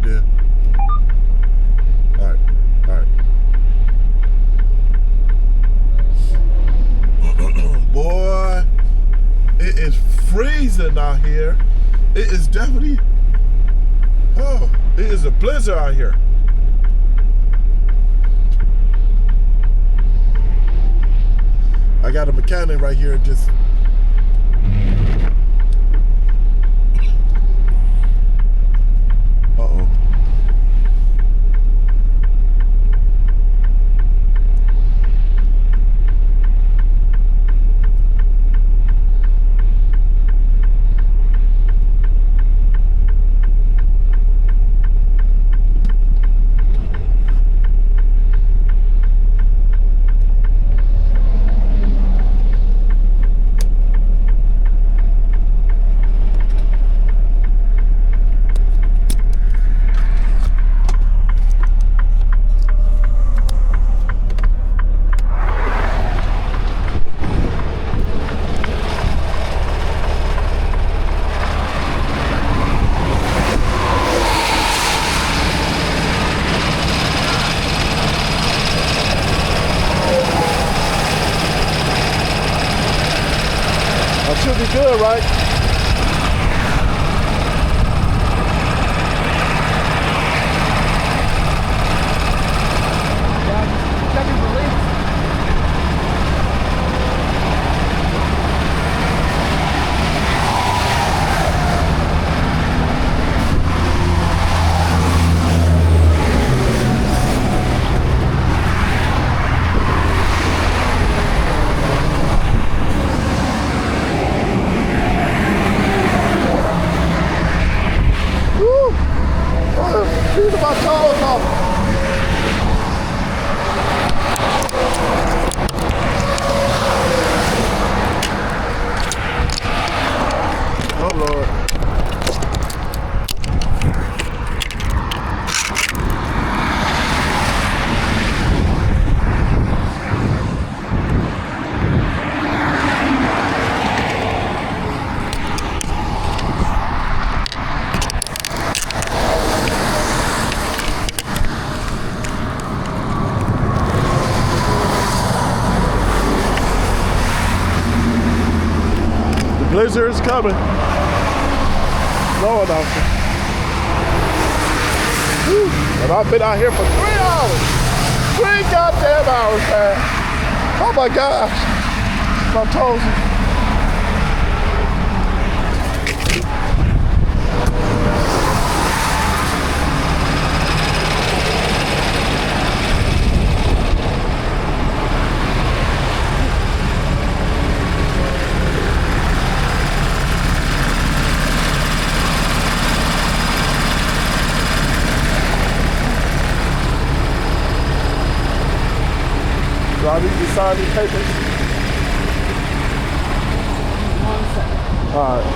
then. All right. Boy, it is freezing out here. It is definitely, it is a blizzard out here. I got a mechanic right here just should be good, right? Yeah, checking for leaks. Shoot my toes off. Oh Lord. Blizzard is coming. Snowing out there. Whew. And I've been out here for 3 hours. 3 goddamn hours, man. Oh my gosh. My toes. Do I need to sign these papers? 1 second. All right.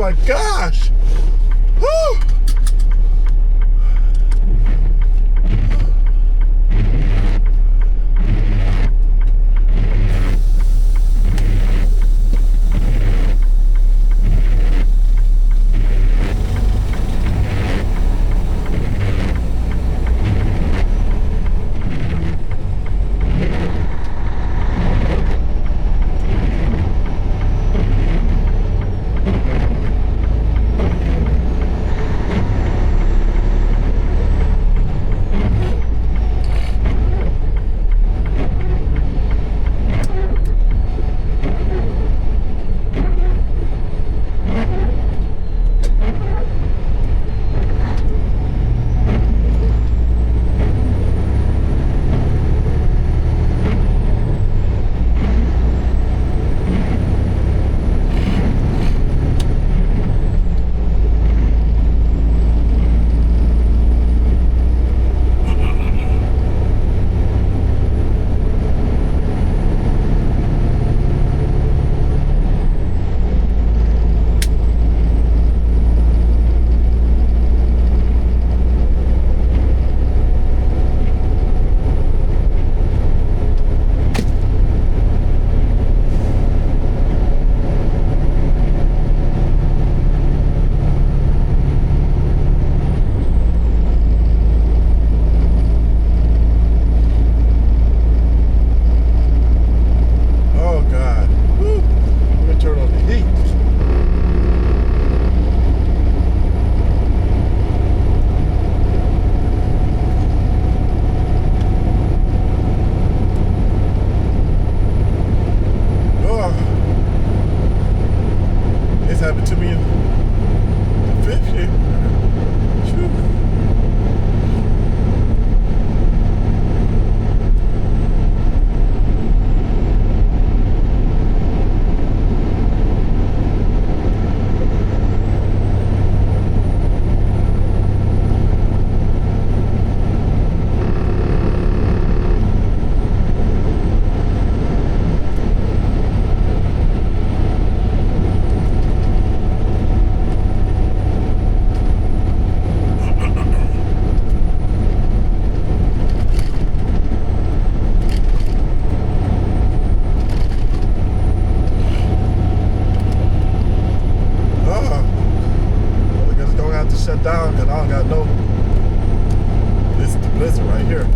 my gosh. Whew. Happened to me in the 5th year. Shut down because I don't got no. This is the blizzard right here.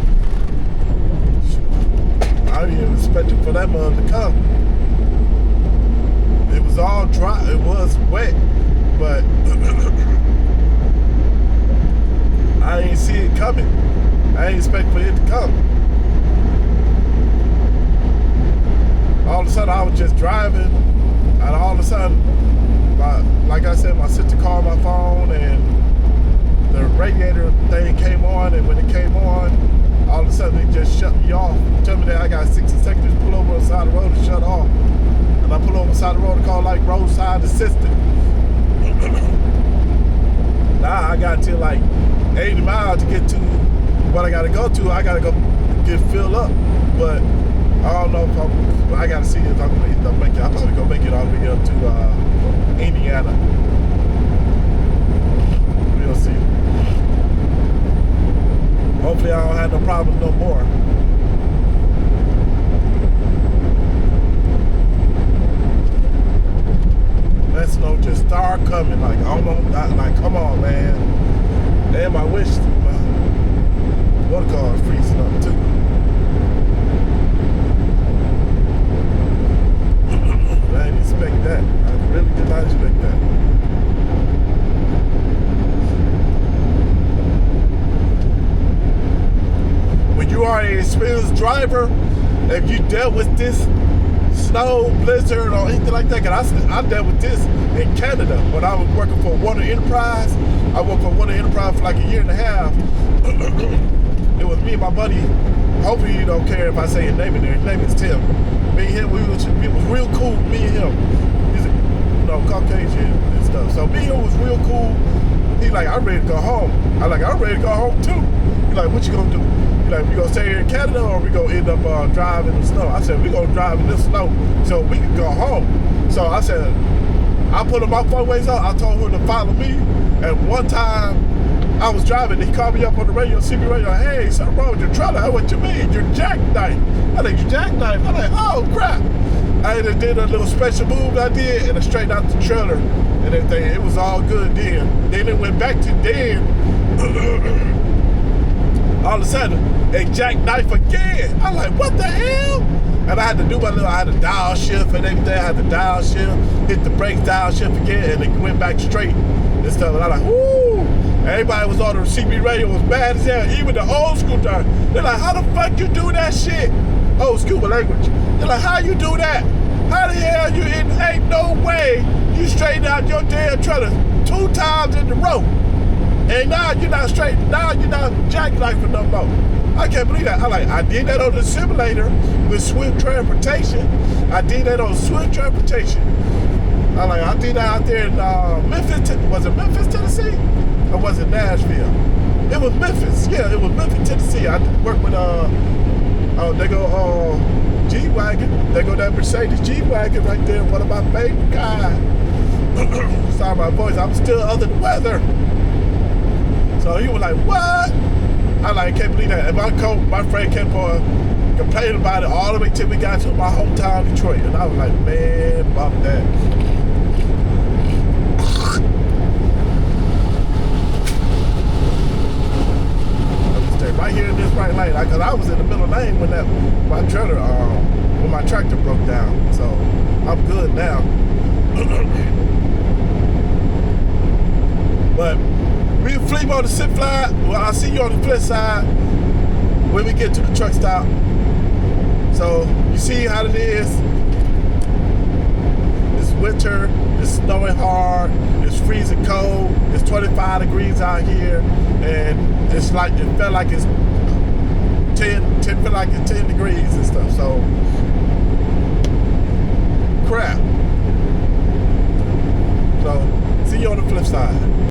I didn't even expect it for that mud to come. It was all dry. It was wet, but I didn't see it coming. I didn't expect for it to come. All of a sudden, I was just driving, and all of a sudden, like I said, my sister called my phone and the radiator thing came on, and when it came on, all of a sudden it just shut me off. Tell me that I got 60 seconds to pull over on the side of the road and shut off. And I pull over on the side of the road and call like roadside assistant. Now I got to like 80 miles to get to what I gotta go to. I gotta go get filled up. But I don't know if I gotta see if I'm gonna make it. I'm probably gonna make it all the way up to Indiana. We'll see. Hopefully I don't have no problems no more. That snow just start coming, like almost, like come on, man. Damn, I wish water car is freezing up too. I didn't expect that. I really did not expect that. When you are an experienced driver, if you dealt with this snow, blizzard, or anything like that, because I dealt with this in Canada when I was working for Water Enterprise. I worked for Water Enterprise for like a year and a half. It was me and my buddy. Hopefully you don't care if I say his name in there. His name is Tim. Me and him, we was real cool. Me and him, he's Caucasian and stuff. So me and him was real cool. He like, I'm ready to go home. I'm ready to go home too. He like, what you gonna do? He like, we gonna stay here in Canada or we gonna end up driving in the snow? I said, we gonna drive in the snow so we can go home. So I said, I put him off 4 ways out. I told him to follow me. And one time I was driving, he called me up on the radio, CB radio, hey, something wrong with your trailer. What you mean? You're jackknife. I think you jackknife. I'm like, oh crap. I did a little special move I did, and I straightened out the trailer and everything. It was all good then. Then it went back to then. All of a sudden, a jackknife again. I'm like, what the hell? And I had to do I had to dial shift and everything. I had to dial shift, hit the brakes, dial shift again, and it went back straight and stuff. And I'm like, whoo! Everybody was on the CB radio, was bad as hell. Even the old school driver. They're like, how the fuck you do that shit? Old school language. They're like, how you do that? How the hell you ain't no way you straighten out your damn trailer 2 times in a row. And now you're not straight, now you're not jackknifing no more. I can't believe that. I did that on the simulator with Swift Transportation. I did that on Swift Transportation. I did that out there in Memphis, was it Memphis, Tennessee? Or was it Nashville? It was Memphis, yeah, it was Memphis, Tennessee. I worked with, they go G-Wagon. They go that Mercedes G-Wagon right there, one of my favorite guys. Sorry my voice, I'm still under the weather. So he was like, what? I can't believe that. And my friend kept on complaining about it all the way till we got to my hometown, Detroit. And I was like, man, bump that. Right here in this right lane, cause I was in the middle lane when my trailer, when my tractor broke down. So I'm good now. But we'll flip on the zip fly. Well, I'll see you on the flip side when we get to the truck stop. So you see how it is. It's winter. It's snowing hard. It's freezing cold. It's 25 degrees out here, and it's like it felt like it's 10 feel like it's 10 degrees and stuff. So crap. So see you on the flip side.